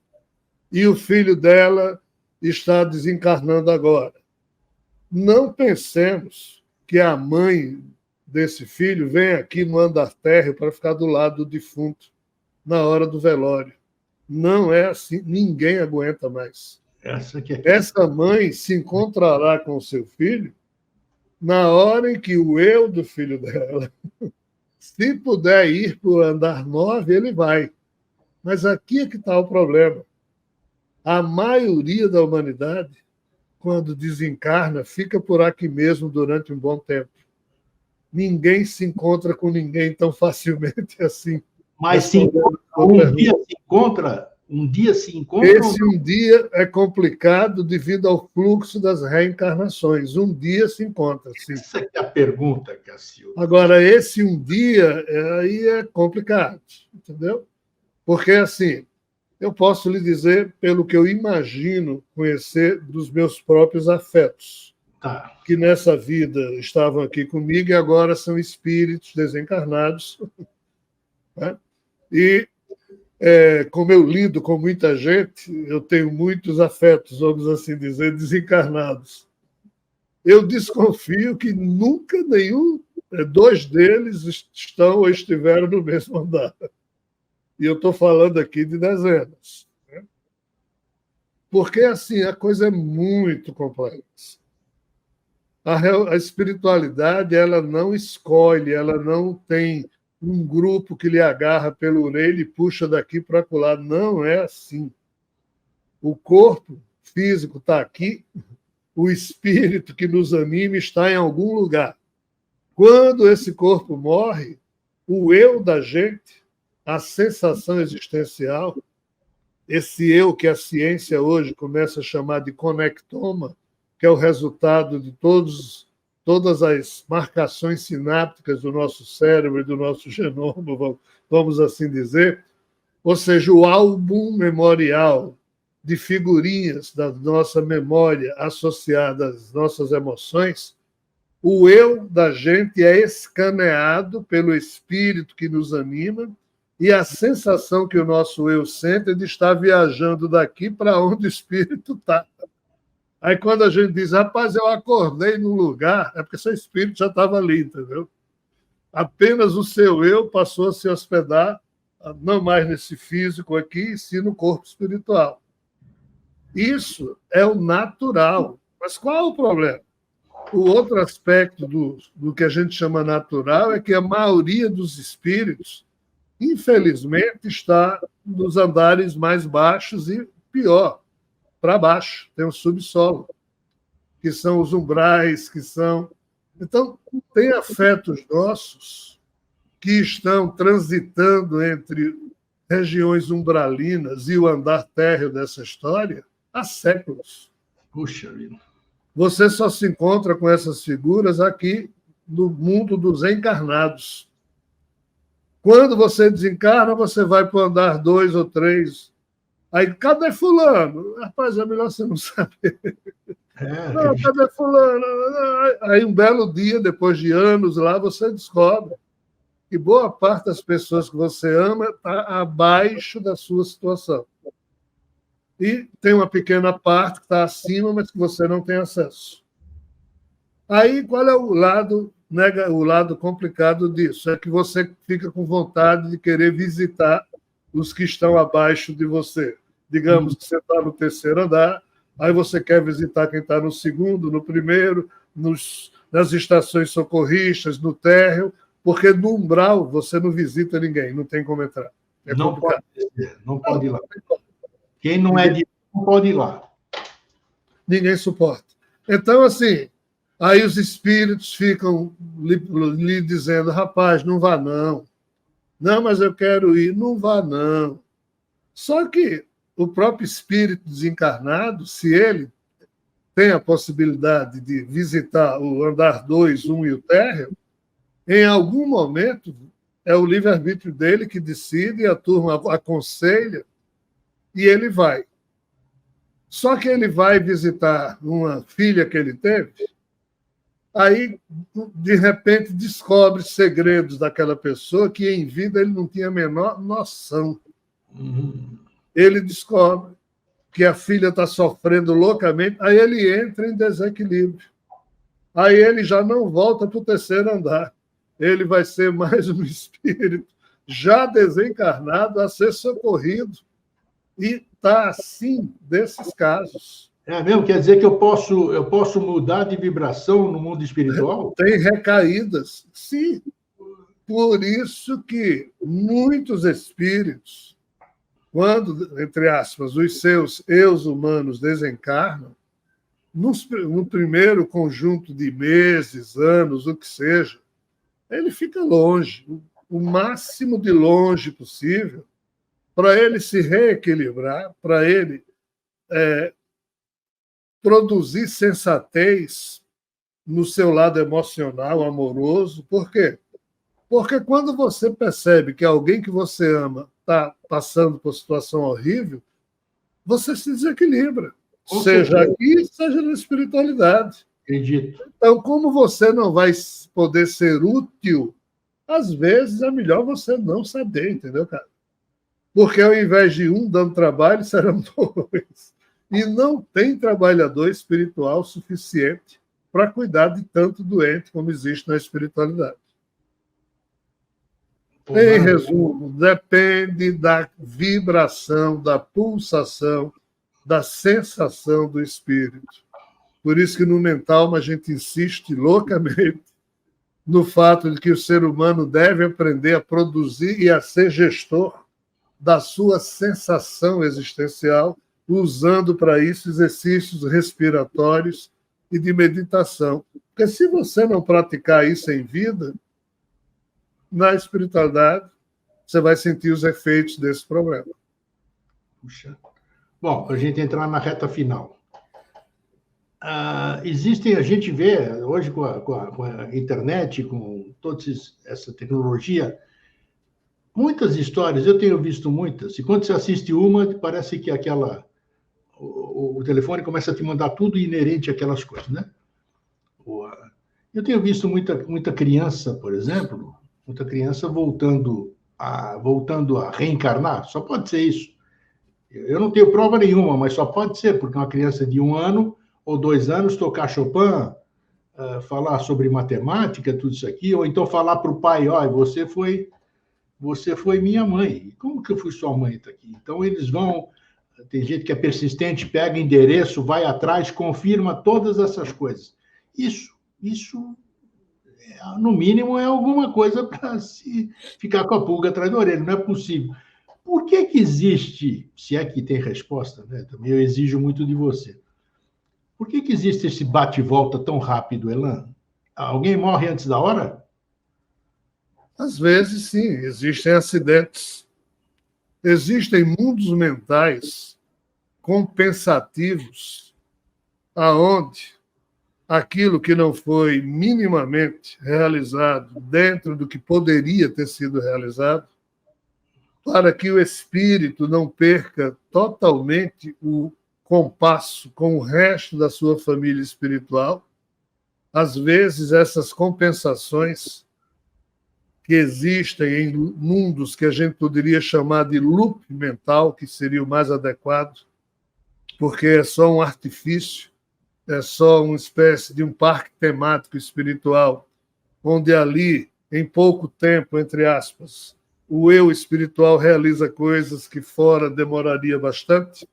e o filho dela está desencarnando agora. Não pensemos que a mãe desse filho vem aqui no andar térreo para ficar do lado do defunto na hora do velório. Não é assim, ninguém aguenta mais. Essa mãe se encontrará com o seu filho na hora em que o eu do filho dela, se puder ir para o andar 9, ele vai. Mas aqui é que está o problema. A maioria da humanidade, quando desencarna, fica por aqui mesmo durante um bom tempo. Ninguém se encontra com ninguém tão facilmente assim. Mas um dia se encontra? Um dia se encontra? Esse um dia é complicado devido ao fluxo das reencarnações. Um dia se encontra, sim. Essa é a pergunta, Cacildo. Agora, esse um dia aí é complicado, entendeu? Porque, assim, eu posso lhe dizer, pelo que eu imagino conhecer dos meus próprios afetos, que nessa vida estavam aqui comigo e agora são espíritos desencarnados. Né? E, como eu lido com muita gente, eu tenho muitos afetos, vamos assim dizer, desencarnados. Eu desconfio que nunca dois deles estão ou estiveram no mesmo andar. E eu estou falando aqui de dezenas. Né? Porque, assim, a coisa é muito complexa. A espiritualidade, ela não escolhe, ela não tem um grupo que lhe agarra pela orelha e puxa daqui para acolá. Não é assim. O corpo físico está aqui, o espírito que nos anima está em algum lugar. Quando esse corpo morre, o eu da gente, a sensação existencial, esse eu que a ciência hoje começa a chamar de conectoma, que é o resultado de todas as marcações sinápticas do nosso cérebro e do nosso genoma, vamos assim dizer, ou seja, o álbum memorial de figurinhas da nossa memória associada às nossas emoções, o eu da gente é escaneado pelo espírito que nos anima e a sensação que o nosso eu sente é de estar viajando daqui para onde o espírito está. Aí quando a gente diz, rapaz, eu acordei num lugar, é porque seu espírito já estava ali, entendeu? Apenas o seu eu passou a se hospedar, não mais nesse físico aqui, e sim no corpo espiritual. Isso é o natural. Mas qual é o problema? O outro aspecto do que a gente chama natural é que a maioria dos espíritos, infelizmente, está nos andares mais baixos e, pior, para baixo, tem o subsolo, que são os umbrais, que são... Então, tem afetos nossos que estão transitando entre regiões umbralinas e o andar térreo dessa história há séculos. Puxa vida. Você só se encontra com essas figuras aqui no mundo dos encarnados. Quando você desencarna, você vai para o andar 2 ou 3. Aí, cadê fulano? Rapaz, é melhor você não saber. Não, cadê fulano? Aí, um belo dia, depois de anos lá, você descobre que boa parte das pessoas que você ama está abaixo da sua situação. E tem uma pequena parte que está acima, mas que você não tem acesso. Aí, qual é o lado complicado disso? É que você fica com vontade de querer visitar os que estão abaixo de você. Digamos que você está no terceiro andar, aí você quer visitar quem está no segundo, no primeiro, nas estações socorristas, no térreo, porque no umbral você não visita ninguém, não tem como entrar. É complicado. Não pode ir lá. Quem não é de não pode ir lá. Ninguém suporta. Então, assim, aí os espíritos ficam lhe dizendo, rapaz, não vá não. Não, mas eu quero ir. Não vá não. Só que o próprio espírito desencarnado, se ele tem a possibilidade de visitar o andar 2, 1 e o térreo, em algum momento é o livre-arbítrio dele que decide, a turma aconselha, e ele vai. Só que ele vai visitar uma filha que ele teve, aí, de repente, descobre segredos daquela pessoa que em vida ele não tinha a menor noção. Ele descobre que a filha está sofrendo loucamente, aí ele entra em desequilíbrio. Aí ele já não volta para o terceiro andar. Ele vai ser mais um espírito já desencarnado a ser socorrido. E está assim desses casos. É mesmo? Quer dizer que eu posso mudar de vibração no mundo espiritual? Tem recaídas, sim. Por isso que muitos espíritos, quando, entre aspas, os seus eus humanos desencarnam, no primeiro conjunto de meses, anos, o que seja, ele fica longe, o máximo de longe possível, para ele se reequilibrar, para ele produzir sensatez no seu lado emocional, amoroso. Por quê? Porque quando você percebe que alguém que você ama está passando por situação horrível, você se desequilibra, seja aqui, seja na espiritualidade. Acredito. Então, como você não vai poder ser útil, às vezes é melhor você não saber, entendeu, cara? Porque ao invés de um dando trabalho, serão dois. E não tem trabalhador espiritual suficiente para cuidar de tanto doente como existe na espiritualidade. Em resumo, depende da vibração, da pulsação da sensação do espírito. Por isso que no mental a gente insiste loucamente no fato de que o ser humano deve aprender a produzir e a ser gestor da sua sensação existencial, usando para isso exercícios respiratórios e de meditação. Porque se você não praticar isso em vida, na espiritualidade, você vai sentir os efeitos desse problema. Puxa. Bom, para a gente entrar na reta final. Existem, a gente vê hoje com a internet, com toda essa tecnologia, muitas histórias, eu tenho visto muitas, e quando você assiste uma, parece que o telefone começa a te mandar tudo inerente àquelas coisas, né? Eu tenho visto muita criança, por exemplo, muita criança voltando a reencarnar, só pode ser isso. Eu não tenho prova nenhuma, mas só pode ser, porque uma criança de 1 ano ou 2 anos tocar Chopin, falar sobre matemática, tudo isso aqui, ou então falar para o pai, olha, você foi minha mãe. Como que eu fui sua mãe? Tá aqui? Então, eles vão... Tem gente que é persistente, pega endereço, vai atrás, confirma todas essas coisas. Isso no mínimo, é alguma coisa para se ficar com a pulga atrás da orelha. Não é possível. Por que existe, se é que tem resposta, né? Também eu exijo muito de você. Por que existe esse bate-volta tão rápido, Elan? Alguém morre antes da hora? Às vezes, sim, existem acidentes. Existem mundos mentais compensativos, aonde aquilo que não foi minimamente realizado dentro do que poderia ter sido realizado, para que o espírito não perca totalmente o compasso com o resto da sua família espiritual. Às vezes, essas compensações que existem em mundos que a gente poderia chamar de loop mental, que seria o mais adequado, porque é só um artifício, é só uma espécie de um parque temático espiritual, onde ali, em pouco tempo, entre aspas, o eu espiritual realiza coisas que fora demoraria bastante,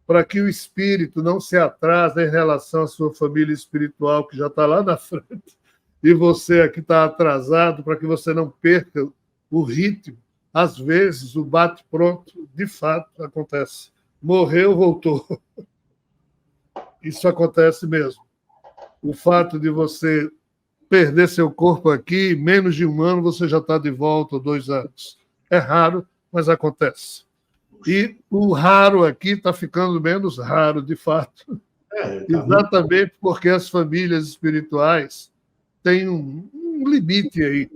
para que o espírito não se atrase em relação à sua família espiritual, que já está lá na frente, e você aqui está atrasado, para que você não perca o ritmo. Às vezes, o bate-pronto, de fato, acontece. Morreu, voltou. Isso acontece mesmo. O fato de você perder seu corpo aqui, em menos de 1 ano, você já está de volta, ou 2 anos. É raro, mas acontece. E o raro aqui está ficando menos raro, de fato. Exatamente porque as famílias espirituais têm um limite aí.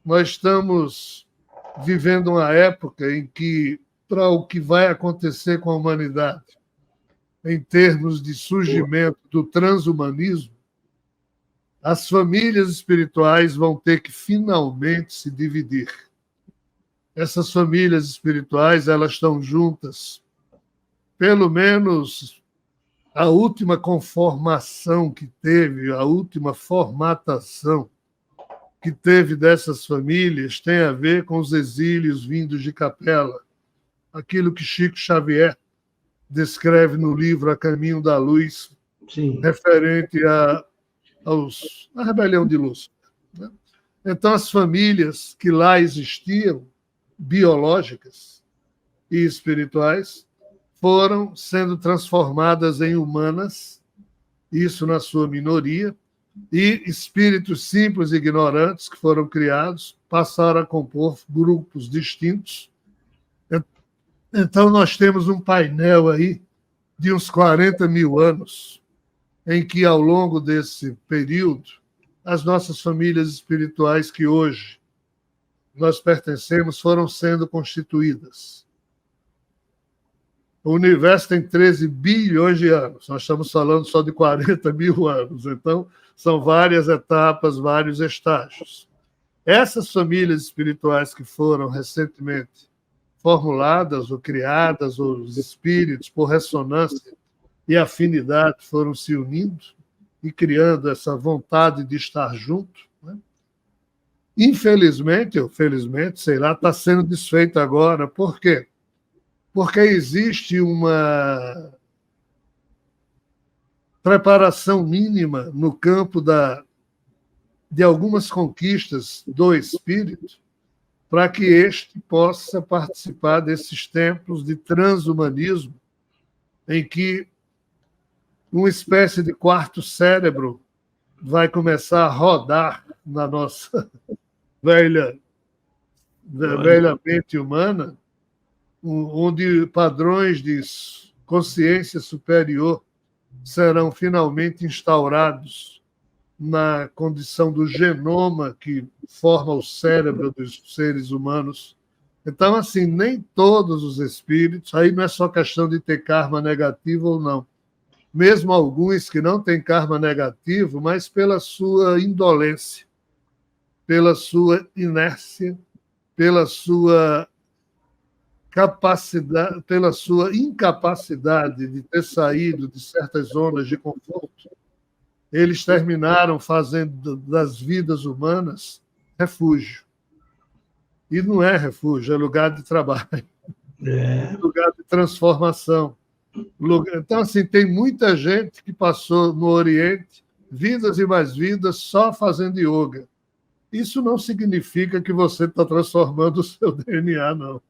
Nós estamos vivendo uma época em que, para o que vai acontecer com a humanidade, em termos de surgimento do transhumanismo, as famílias espirituais vão ter que finalmente se dividir. Essas famílias espirituais, elas estão juntas. Pelo menos a última conformação que teve, a última formatação que teve dessas famílias tem a ver com os exílios vindos de Capela. Aquilo que Chico Xavier descreve no livro A Caminho da Luz, sim, referente à rebelião de Lúcifer. Né? Então, as famílias que lá existiam, biológicas e espirituais, foram sendo transformadas em humanas, isso na sua minoria, e espíritos simples e ignorantes que foram criados passaram a compor grupos distintos. Então, nós temos um painel aí de uns 40 mil anos, em que, ao longo desse período, as nossas famílias espirituais que hoje nós pertencemos foram sendo constituídas. O universo tem 13 bilhões de anos, nós estamos falando só de 40 mil anos, então são várias etapas, vários estágios. Essas famílias espirituais que foram recentemente formuladas ou criadas, ou os espíritos, por ressonância e afinidade, foram se unindo e criando essa vontade de estar junto. Né? Infelizmente, ou felizmente, sei lá, está sendo desfeita agora. Por quê? Porque existe uma preparação mínima no campo de algumas conquistas do espírito, para que este possa participar desses templos de transhumanismo, em que uma espécie de quarto cérebro vai começar a rodar na nossa velha mente humana, onde padrões de consciência superior serão finalmente instaurados na condição do genoma que forma o cérebro dos seres humanos. Então, assim, nem todos os espíritos, aí não é só questão de ter karma negativo ou não. Mesmo alguns que não têm karma negativo, mas pela sua indolência, pela sua inércia, pela sua capacidade, pela sua incapacidade de ter saído de certas zonas de conforto, eles terminaram fazendo das vidas humanas refúgio. E não é refúgio, é lugar de trabalho, lugar de transformação. Então, assim, tem muita gente que passou no Oriente vidas e mais vidas só fazendo yoga. Isso não significa que você está transformando o seu DNA, não.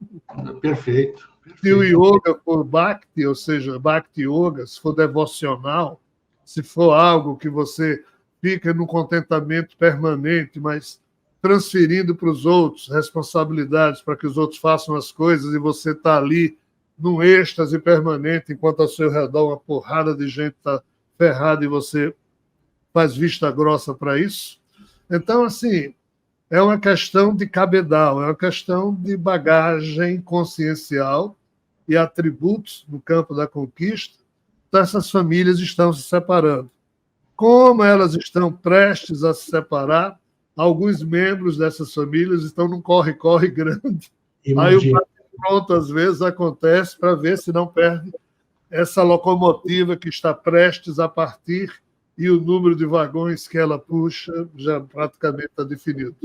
Perfeito. Se o yoga for bhakti, ou seja, bhakti yoga, se for devocional, se for algo que você fica no contentamento permanente, mas transferindo para os outros responsabilidades para que os outros façam as coisas e você está ali num êxtase permanente, enquanto ao seu redor uma porrada de gente está ferrada e você faz vista grossa para isso. Então, assim, é uma questão de cabedal, é uma questão de bagagem consciencial e atributos no campo da conquista. Então, essas famílias estão se separando. Como elas estão prestes a se separar, alguns membros dessas famílias estão num corre-corre grande. Imagina. Aí o pronto, às vezes, acontece para ver se não perde essa locomotiva que está prestes a partir e o número de vagões que ela puxa já praticamente está definido.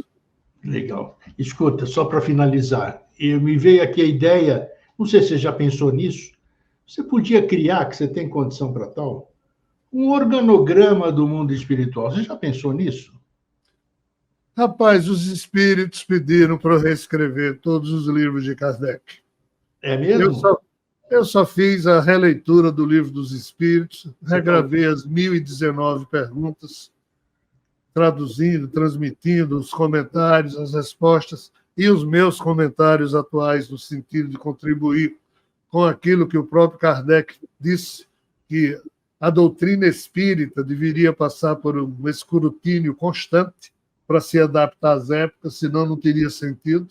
Legal. Escuta, só para finalizar, me veio aqui a ideia, não sei se você já pensou nisso, você podia criar, que você tem condição para tal, um organograma do mundo espiritual. Você já pensou nisso? Rapaz, os espíritos pediram para eu reescrever todos os livros de Kardec. É mesmo? Eu só fiz a releitura do livro dos espíritos, regravei as 1019 perguntas, traduzindo, transmitindo os comentários, as respostas e os meus comentários atuais no sentido de contribuir com aquilo que o próprio Kardec disse, que a doutrina espírita deveria passar por um escrutínio constante para se adaptar às épocas, senão não teria sentido.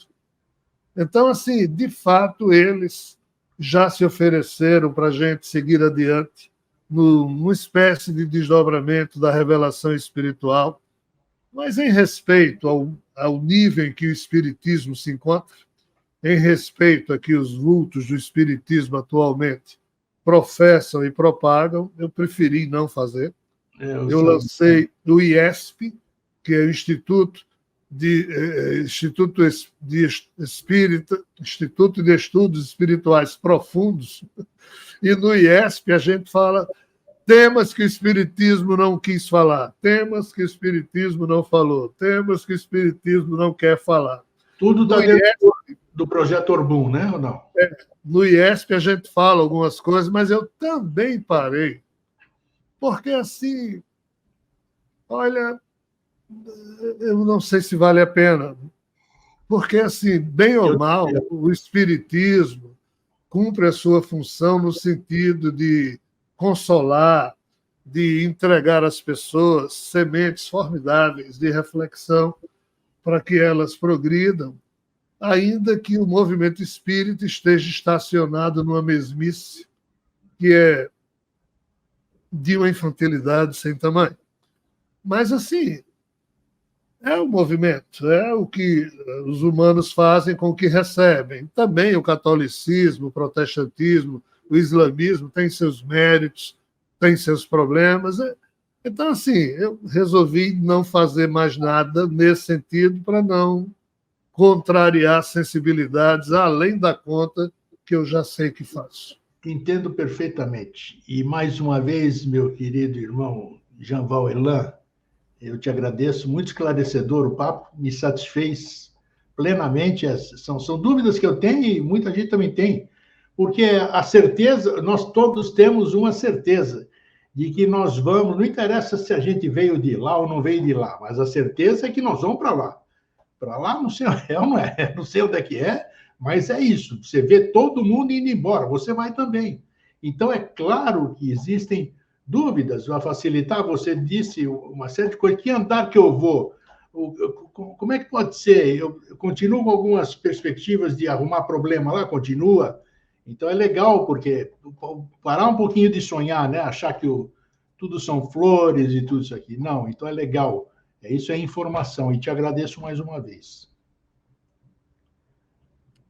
Então, assim, de fato, eles já se ofereceram para a gente seguir adiante numa espécie de desdobramento da revelação espiritual, mas em respeito ao nível em que o espiritismo se encontra, em respeito a que os vultos do espiritismo atualmente professam e propagam, eu preferi não fazer. Eu lancei o IESP, que é o Instituto de Estudos Espirituais Profundos, e no IESP a gente fala temas que o Espiritismo não quis falar, temas que o Espiritismo não falou, temas que o Espiritismo não quer falar. Tudo está dentro do projeto Orbum, né, ou não? No IESP a gente fala algumas coisas, mas eu também parei, porque assim, olha, eu não sei se vale a pena, porque assim, bem ou mal, o Espiritismo cumpre a sua função no sentido de consolar, de entregar às pessoas sementes formidáveis de reflexão para que elas progridam, ainda que o movimento espírita esteja estacionado numa mesmice que é de uma infantilidade sem tamanho. Mas, assim, é o movimento, é o que os humanos fazem com o que recebem. Também o catolicismo, o protestantismo, o islamismo tem seus méritos, tem seus problemas. Então, assim, eu resolvi não fazer mais nada nesse sentido para não contrariar sensibilidades além da conta que eu já sei que faço. Entendo perfeitamente. E, mais uma vez, meu querido irmão Jean-Val Elan, eu te agradeço, muito esclarecedor o papo, me satisfez plenamente. São dúvidas que eu tenho e muita gente também tem, porque a certeza, nós todos temos uma certeza de que nós vamos, não interessa se a gente veio de lá ou não veio de lá, mas a certeza é que nós vamos para lá. Para lá, não sei, não é, não sei onde é que é, mas é isso. Você vê todo mundo indo embora, você vai também. Então, é claro que existem dúvidas, vai facilitar. Você disse uma série de coisas. Que andar que eu vou? Como é que pode ser? Eu continuo com algumas perspectivas de arrumar problema lá? Continua. Então, é legal, porque parar um pouquinho de sonhar, né? Achar que tudo são flores e tudo isso aqui. Não, então é legal. Isso é informação, e te agradeço mais uma vez.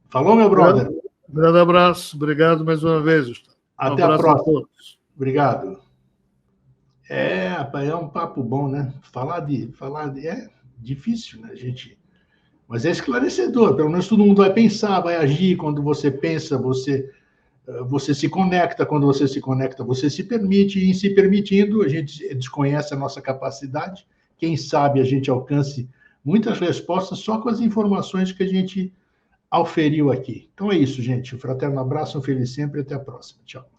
Falou, meu brother? Grande abraço, obrigado mais uma vez, Gustavo. Até a próxima. A todos. Obrigado. Rapaz, é um papo bom, né? Falar de é difícil, né, gente? Mas é esclarecedor. Pelo menos todo mundo vai pensar, vai agir. Quando você pensa, você se conecta. Quando você se conecta, você se permite. E em se permitindo, a gente desconhece a nossa capacidade. Quem sabe a gente alcance muitas respostas só com as informações que a gente auferiu aqui. Então é isso, gente. Um fraterno abraço, um feliz sempre e até a próxima. Tchau.